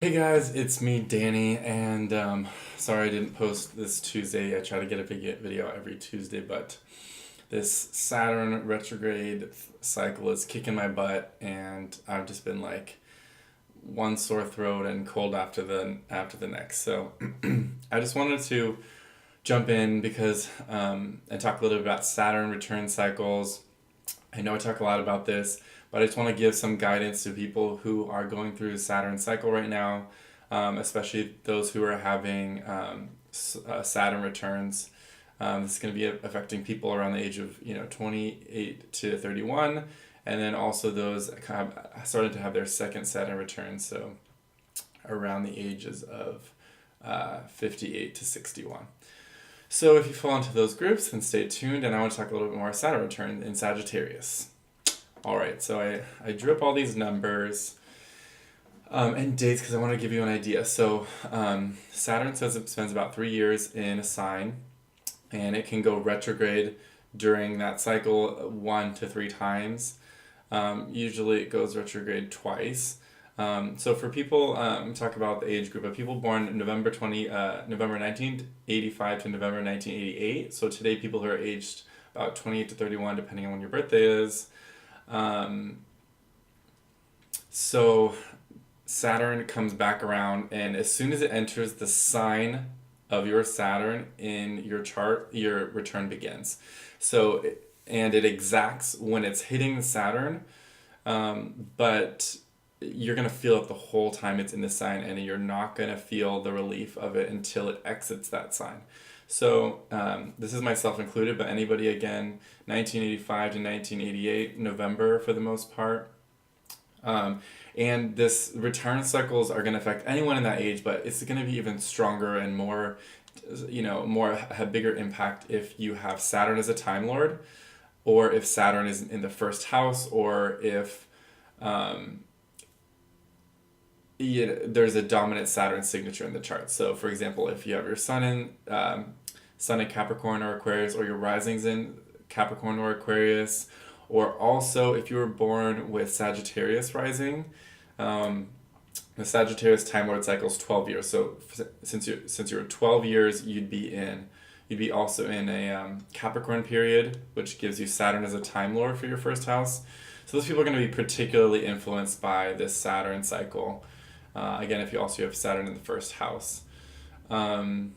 Hey guys, it's me, Danny, and sorry I didn't post this Tuesday. I try to get a video every Tuesday, but this Saturn retrograde cycle is kicking my butt, and I've just been like one sore throat and cold after the next. So I just wanted to jump in because and talk a little bit about Saturn return cycles. I know I talk a lot about this, but I just want to give some guidance to people who are going through the Saturn cycle right now, especially those who are having Saturn returns. This is going to be affecting people around the age of 28 to 31, and then also those kind of started to have their second Saturn return, so around the ages of 58 to 61. So if you fall into those groups, then stay tuned, and I want to talk a little bit more Saturn return in Sagittarius. All right, so I drew up all these numbers and dates because I want to give you an idea. So Saturn says it spends about 3 years in a sign, and it can go retrograde during that cycle 1 to 3 times. Usually it goes retrograde twice. So for people, talk about the age group of people born November 1985 to November 1988. So today people who are aged about 28 to 31, depending on when your birthday is. So Saturn comes back around, and as soon as it enters the sign of your Saturn in your chart, your return begins. And it exacts when it's hitting Saturn, but you're going to feel it the whole time it's in the sign, and you're not going to feel the relief of it until it exits that sign. So this is myself included, but anybody, again, 1985 to 1988, November for the most part. And this return cycles are going to affect anyone in that age, but it's going to be even stronger and more, have bigger impact if you have Saturn as a Time Lord, or if Saturn is in the first house, or if there's a dominant Saturn signature in the chart. So, for example, if you have your Sun in Capricorn or Aquarius, or your risings in Capricorn or Aquarius, or also if you were born with Sagittarius rising, the Sagittarius Time Lord cycle is 12 years. So, since you're 12 years, you'd be also in a Capricorn period, which gives you Saturn as a Time Lord for your first house. So those people are going to be particularly influenced by this Saturn cycle. Again, if you also have Saturn in the first house. Again,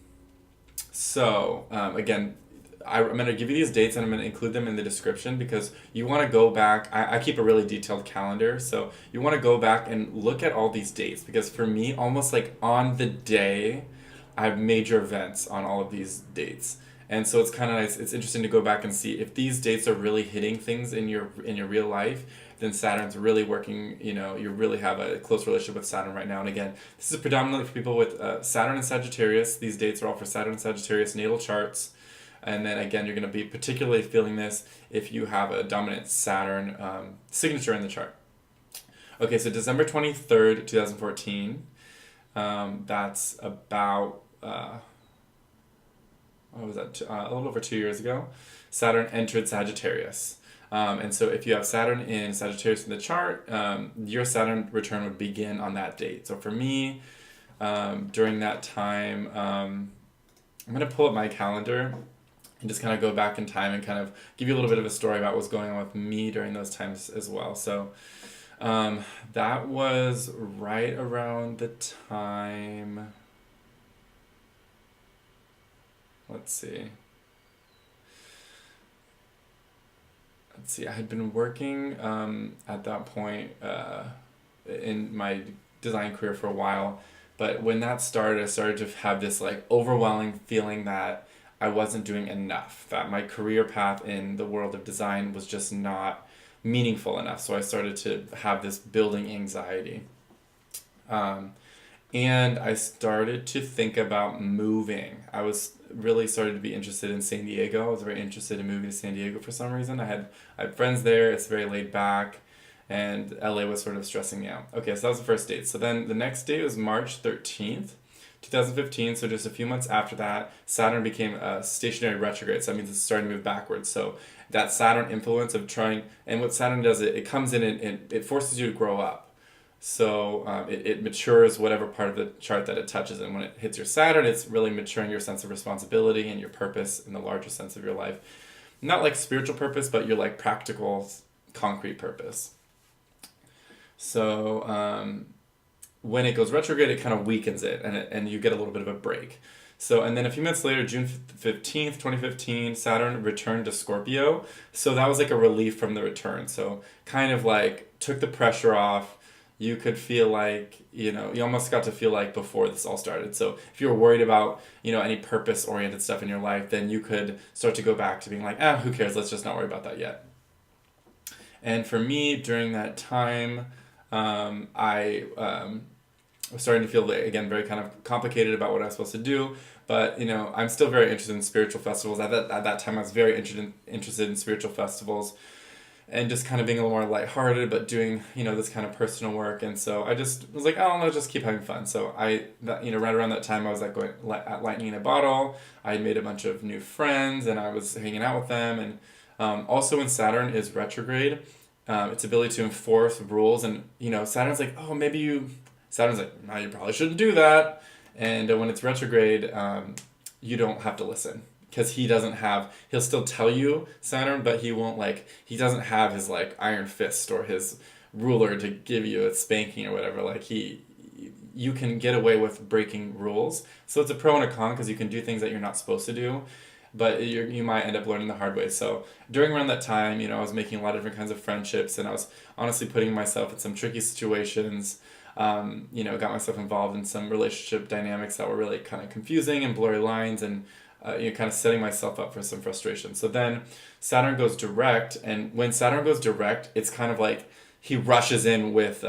I'm going to give you these dates, and I'm going to include them in the description because you want to go back. I keep a really detailed calendar, so you want to go back and look at all these dates, because for me, almost like on the day, I have major events on all of these dates. And so it's kind of nice. It's interesting to go back and see if these dates are really hitting things in your real life. Then Saturn's really working. You really have a close relationship with Saturn right now. And again, this is predominantly for people with Saturn and Sagittarius. These dates are all for Saturn and Sagittarius natal charts. And then again, you're going to be particularly feeling this if you have a dominant Saturn signature in the chart. Okay, so December 23rd, 2014. That's about what was that? A little over 2 years ago, Saturn entered Sagittarius. And so if you have Saturn in Sagittarius in the chart, your Saturn return would begin on that date. So for me, during that time, I'm going to pull up my calendar and just kind of go back in time and kind of give you a little bit of a story about what's going on with me during those times as well. So that was right around the time... Let's see, I had been working at that point in my design career for a while, but when that started, I started to have this like overwhelming feeling that I wasn't doing enough, that my career path in the world of design was just not meaningful enough. So I started to have this building anxiety. And I started to think about moving. I was really started to be interested in San Diego. I was very interested in moving to San Diego for some reason. I had friends there. It's very laid back, and LA was sort of stressing me out. Okay, so that was the first date. So then the next date was March 13th, 2015. So just a few months after that, Saturn became a stationary retrograde. So that means it's starting to move backwards. So that Saturn influence of trying, and what Saturn does, it comes in and it forces you to grow up. So it matures whatever part of the chart that it touches. And when it hits your Saturn, it's really maturing your sense of responsibility and your purpose in the larger sense of your life. Not like spiritual purpose, but your like practical, concrete purpose. So when it goes retrograde, it kind of weakens it, and you get a little bit of a break. So, and then a few months later, June 15th, 2015, Saturn returned to Scorpio. So that was like a relief from the return. So kind of like took the pressure off. You could feel like, you almost got to feel like before this all started. So if you were worried about, any purpose-oriented stuff in your life, then you could start to go back to being like, who cares? Let's just not worry about that yet. And for me, during that time, I was starting to feel, again, very kind of complicated about what I was supposed to do. But, I'm still very interested in spiritual festivals. At that time, I was very interested in spiritual festivals and just kind of being a little more lighthearted, but doing, this kind of personal work. And so I just was like, oh, no, just keep having fun. So right around that time, I was like going at lightning in a bottle. I had made a bunch of new friends and I was hanging out with them. And also when Saturn is retrograde, its ability to enforce rules. And, Saturn's like, oh, Saturn's like, no, you probably shouldn't do that. And when it's retrograde, you don't have to listen. Because he'll still tell you, Saturn, but he doesn't have his like iron fist or his ruler to give you a spanking or whatever. Like you can get away with breaking rules. So it's a pro and a con because you can do things that you're not supposed to do, but you might end up learning the hard way. So around that time, I was making a lot of different kinds of friendships and I was honestly putting myself in some tricky situations. Got myself involved in some relationship dynamics that were really kind of confusing and blurry lines and kind of setting myself up for some frustration. So then Saturn goes direct, and when Saturn goes direct, it's kind of like he rushes in with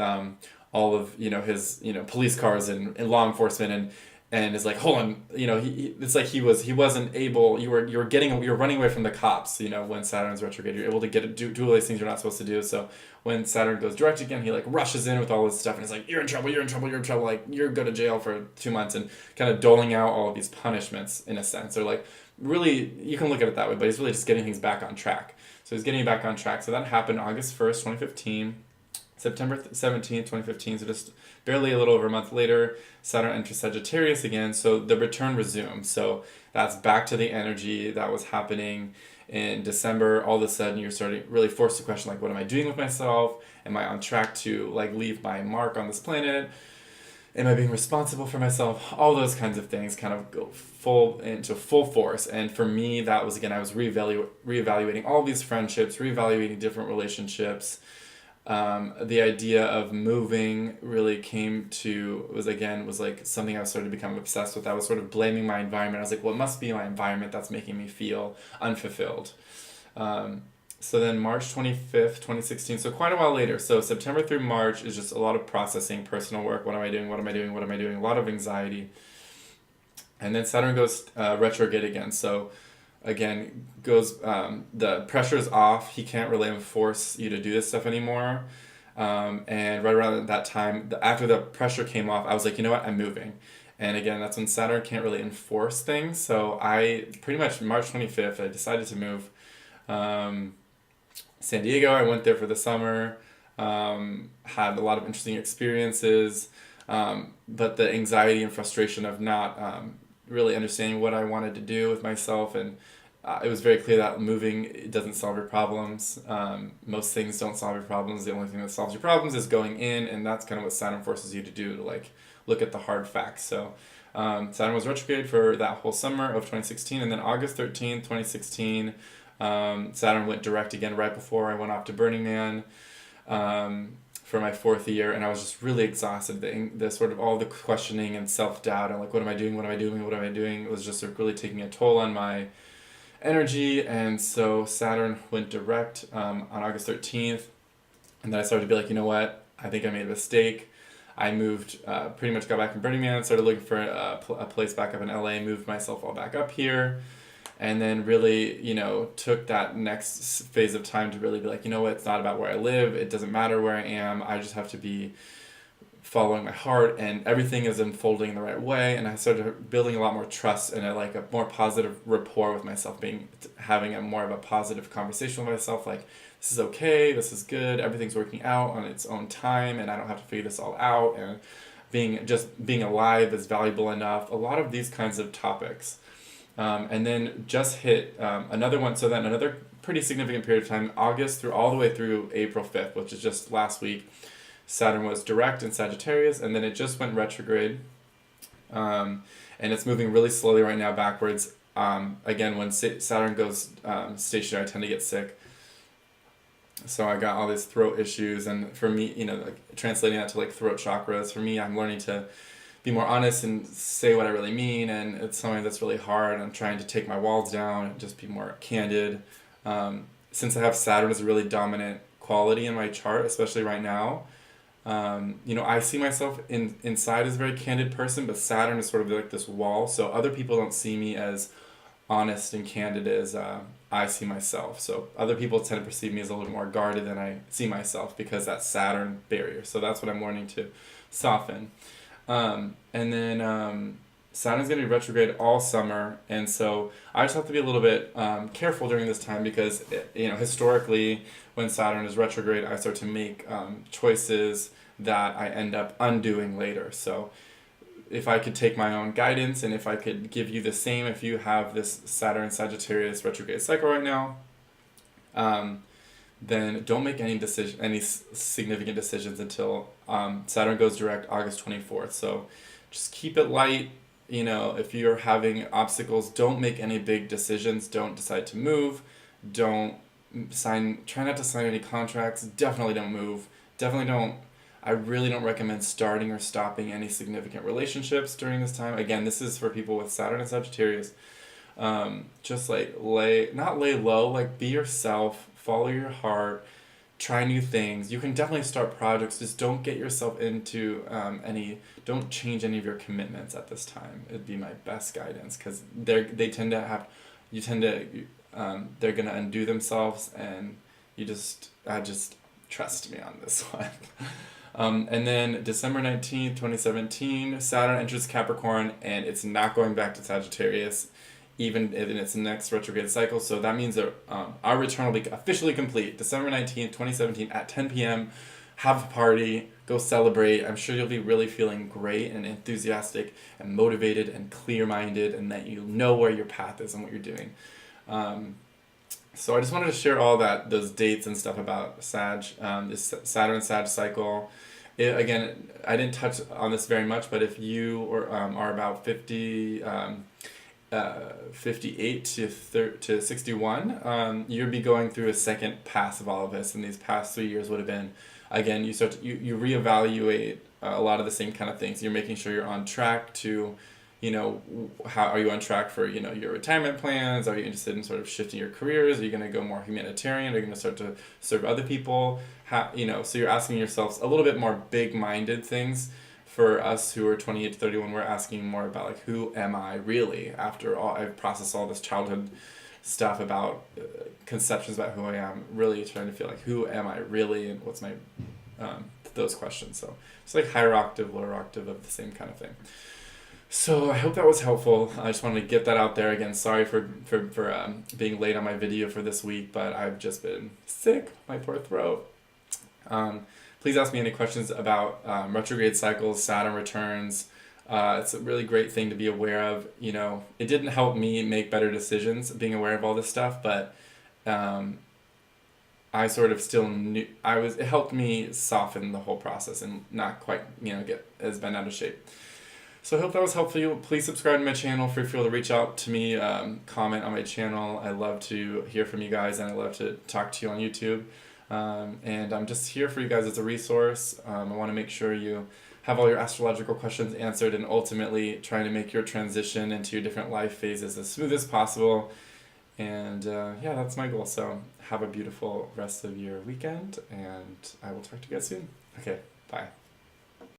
all of his police cars and law enforcement and is like, hold on, it's like he wasn't able. You were running away from the cops. When Saturn's retrograde, you're able to do all these things you're not supposed to do. So when Saturn goes direct again, he like rushes in with all this stuff and is like, you're in trouble, like you're go to jail for 2 months, and kind of doling out all of these punishments in a sense. Or like really, you can look at it that way, but he's really just getting things back on track. So he's getting you back on track. So that happened August 1st, 2015. September 17th, 2015, so just barely a little over a month later, Saturn enters Sagittarius again, so the return resumes. So that's back to the energy that was happening in December. All of a sudden, you're starting really forced to question, like, what am I doing with myself? Am I on track to, like, leave my mark on this planet? Am I being responsible for myself? All those kinds of things kind of go into full force. And for me, that was, again, I was reevaluating all these friendships, reevaluating different relationships. The idea of moving really was like something I was starting to become obsessed with. I was sort of blaming my environment. I was like, well, it must be my environment that's making me feel unfulfilled. So then March 25th, 2016, so quite a while later. So September through March is just a lot of processing, personal work. What am I doing? A lot of anxiety. And then Saturn goes retrograde again. So again, the pressure's off. He can't really enforce you to do this stuff anymore. And right around that time, after the pressure came off, I was like, you know what, I'm moving. And again, that's when Saturn can't really enforce things. So I pretty much March 25th, I decided to move. San Diego, I went there for the summer, had a lot of interesting experiences, but the anxiety and frustration of not really understanding what I wanted to do with myself, and it was very clear that moving, it doesn't solve your problems. Most things don't solve your problems. The only thing that solves your problems is going in, and that's kind of what Saturn forces you to do, to like look at the hard facts. So Saturn was retrograde for that whole summer of 2016, and then August 13th, 2016, Saturn went direct again right before I went off to Burning Man for my 4th year, and I was just really exhausted. The sort of all the questioning and self-doubt and like, what am I doing? It was just really taking a toll on my energy. And so Saturn went direct on August 13th, and then I started to be like, you know what? I think I made a mistake. I moved, pretty much got back from Burning Man, started looking for a place back up in LA, moved myself all back up here. And then really, took that next phase of time to really be like, you know what, it's not about where I live. It doesn't matter where I am. I just have to be following my heart, and everything is unfolding in the right way, and I started building a lot more trust and a more positive rapport with myself, having a more of a positive conversation with myself, like, this is okay, this is good, everything's working out on its own time, and I don't have to figure this all out, and being alive is valuable enough. A lot of these kinds of topics. And then just hit another one, so then another pretty significant period of time, August through all the way through April 5th, which is just last week, Saturn was direct in Sagittarius, and then it just went retrograde. And it's moving really slowly right now backwards. Again, when Saturn goes stationary, I tend to get sick. So I got all these throat issues, and for me, like translating that to like throat chakras, for me, I'm learning to be more honest and say what I really mean, and it's something that's really hard. I'm trying to take my walls down and just be more candid. Since I have Saturn as a really dominant quality in my chart, especially right now, I see myself inside as a very candid person, but Saturn is sort of like this wall, so other people don't see me as honest and candid as I see myself. So other people tend to perceive me as a little more guarded than I see myself, because that Saturn barrier. So that's what I'm learning to soften. And then Saturn's going to be retrograde all summer, and so I just have to be a little bit careful during this time, because historically, when Saturn is retrograde, I start to make choices that I end up undoing later. So if I could take my own guidance, and if I could give you the same, if you have this Saturn Sagittarius retrograde cycle right now, then don't make any significant decisions until Saturn goes direct August 24th. So just keep it light. If you're having obstacles, don't make any big decisions. Don't decide to move. Try not to sign any contracts. Definitely don't move. I really don't recommend starting or stopping any significant relationships during this time. Again, this is for people with Saturn and Sagittarius. Just not lay low, like be yourself, follow your heart, try new things. You can definitely start projects, just don't get yourself into don't change any of your commitments at this time. It'd be my best guidance, because they're gonna undo themselves, and just trust me on this one. And then December 19th, 2017, Saturn enters Capricorn, and it's not going back to Sagittarius, even in its next retrograde cycle. So that means that our return will be officially complete. December 19th, 2017 at 10 p.m. Have a party, go celebrate. I'm sure you'll be really feeling great and enthusiastic and motivated and clear-minded, and that you know where your path is and what you're doing. So I just wanted to share all those dates and stuff about this Saturn Sag cycle. Again, I didn't touch on this very much, but if you are about 58 to 61, you'll be going through a second pass of all of this, and these past 3 years would have been, again, you reevaluate a lot of the same kind of things. You're making sure you're on track to, how are you on track for, your retirement plans? Are you interested in sort of shifting your careers? Are you going to go more humanitarian? Are you going to start to serve other people? So you're asking yourselves a little bit more big-minded things. For us who are 28 to 31, we're asking more about, like, who am I really? After all, I've processed all this childhood stuff about conceptions about who I am, really trying to feel like, who am I really, and what's my, those questions. So it's like higher octave, lower octave of the same kind of thing. So I hope that was helpful. I just wanted to get that out there. Again, sorry for being late on my video for this week, but I've just been sick, my poor throat. Please ask me any questions about retrograde cycles, Saturn returns. It's a really great thing to be aware of. It didn't help me make better decisions, being aware of all this stuff, but I sort of still knew, it helped me soften the whole process and not quite, get as bent out of shape. So I hope that was helpful. Please subscribe to my channel. Feel free to reach out to me, comment on my channel. I love to hear from you guys, and I love to talk to you on YouTube. And I'm just here for you guys as a resource. I want to make sure you have all your astrological questions answered, and ultimately trying to make your transition into your different life phases as smooth as possible. And that's my goal. So have a beautiful rest of your weekend, and I will talk to you guys soon. Okay, bye.